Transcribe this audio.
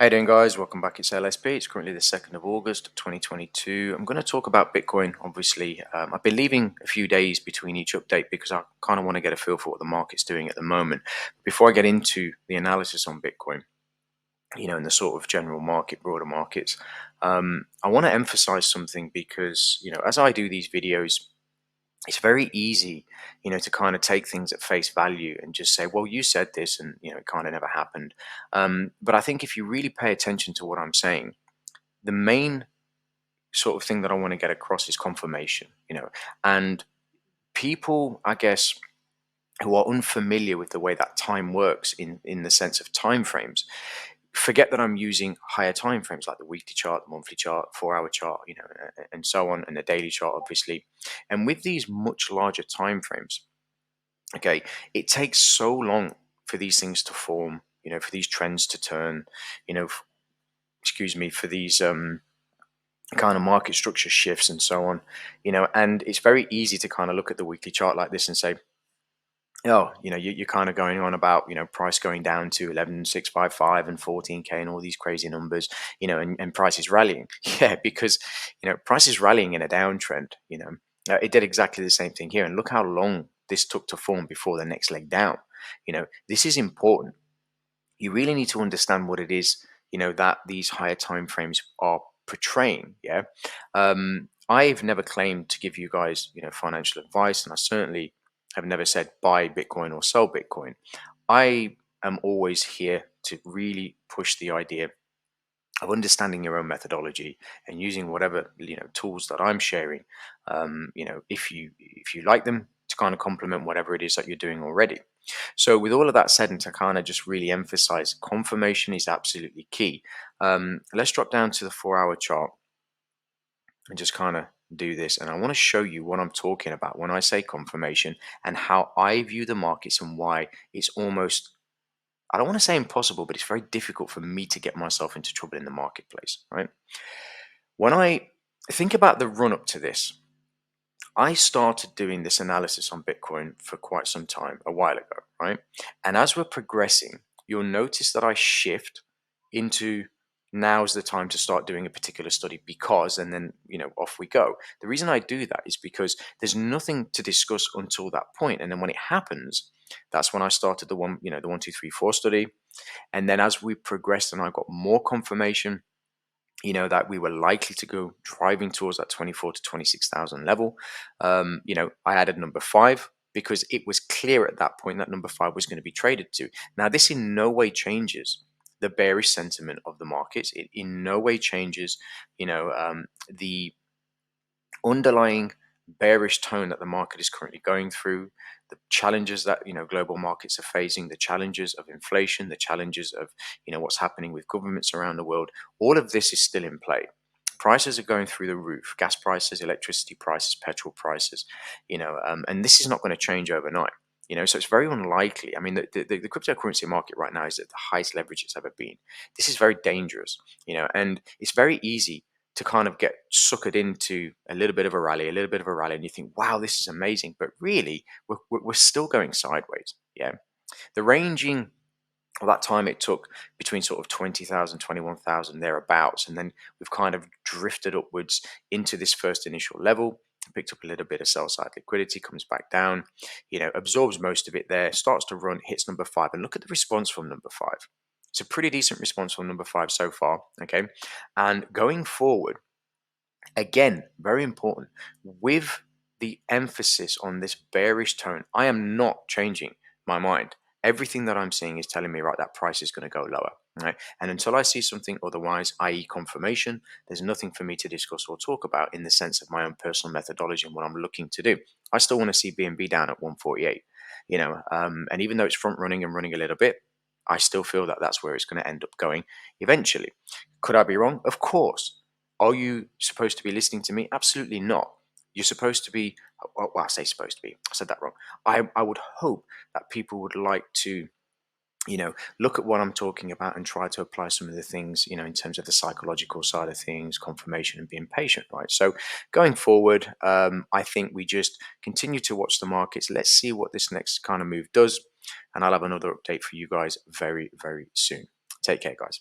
How you doing, guys? Welcome back. It's LSP. It's currently the 2nd of August 2022. I'm going to talk about Bitcoin. Obviously, I've been leaving a few days between each update because I kind of want to get a feel for what the market's doing at the moment. Before I get into the analysis on Bitcoin, in the sort of general market, broader markets, I want to emphasize something because, as I do these videos, it's very easy, to kind of take things at face value and just say, well, you said this and, it kind of never happened. But I think if you really pay attention to what I'm saying, the main sort of thing that I want to get across is confirmation, and people, I guess, who are unfamiliar with the way that time works in the sense of time frames forget that I'm using higher time frames like the weekly chart, the monthly chart, 4-hour chart, and so on, and the daily chart, obviously. And with these much larger time frames, okay, it takes so long for these things to form, for these trends to turn, excuse me, for these kind of market structure shifts and so on, and it's very easy to kind of look at the weekly chart like this and say, oh, you're kind of going on about, price going down to 11,655 and 14K and all these crazy numbers, and prices rallying. Yeah, because, price is rallying in a downtrend, it did exactly the same thing here. And look how long this took to form before the next leg down. This is important. You really need to understand what it is, that these higher time frames are portraying. Yeah. I've never claimed to give you guys, financial advice, and I certainly have never said buy Bitcoin or sell Bitcoin. I am always here to really push the idea of understanding your own methodology and using whatever tools that I'm sharing. If you like them, to kind of complement whatever it is that you're doing already. So with all of that said, and to kind of just really emphasize, confirmation is absolutely key. Let's drop down to the 4-hour chart and just kind of do this. And I want to show you what I'm talking about when I say confirmation and how I view the markets and why it's almost, I don't want to say impossible, but it's very difficult for me to get myself into trouble in the marketplace, right? When I think about the run up to this, I started doing this analysis on Bitcoin for quite some time, a while ago, right? And as we're progressing, you'll notice that I shift into now's the time to start doing a particular study because, and then, off we go. The reason I do that is because there's nothing to discuss until that point. And then when it happens, that's when I started the 1, 2, 3, 4 study. And then as we progressed and I got more confirmation, that we were likely to go driving towards that 24 to 26,000 level. I added number 5 because it was clear at that point that number 5 was going to be traded to. Now, this in no way changes the bearish sentiment of the markets. It in no way changes, the underlying bearish tone that the market is currently going through, the challenges that global markets are facing, the challenges of inflation, the challenges of what's happening with governments around the world. All of this is still in play. Prices are going through the roof: gas prices, electricity prices, petrol prices, and this is not going to change overnight. So it's very unlikely. I mean, the cryptocurrency market right now is at the highest leverage it's ever been. This is very dangerous, and it's very easy to kind of get suckered into a little bit of a rally, and you think, wow, this is amazing. But really, we're still going sideways. Yeah. The ranging of that time it took between sort of 20,000, 21,000 thereabouts. And then we've kind of drifted upwards into this first initial level, picked up a little bit of sell side liquidity, comes back down, absorbs most of it there, starts to run, hits number 5. And look at the response from number 5. It's a pretty decent response from number 5 so far. Okay. And going forward, again, very important, with the emphasis on this bearish tone, I am not changing my mind. Everything that I'm seeing is telling me, right, that price is going to go lower. Right? And until I see something otherwise, i.e. confirmation, there's nothing for me to discuss or talk about in the sense of my own personal methodology and what I'm looking to do. I still want to see BNB down at 148, and even though it's front running and running a little bit, I still feel that that's where it's going to end up going eventually. Could I be wrong? Of course. Are you supposed to be listening to me? Absolutely not. You're supposed to be, well, I say supposed to be, I said that wrong. I would hope that people would like to, look at what I'm talking about and try to apply some of the things, in terms of the psychological side of things, confirmation and being patient, right? So going forward, I think we just continue to watch the markets. Let's see what this next kind of move does. And I'll have another update for you guys very, very soon. Take care, guys.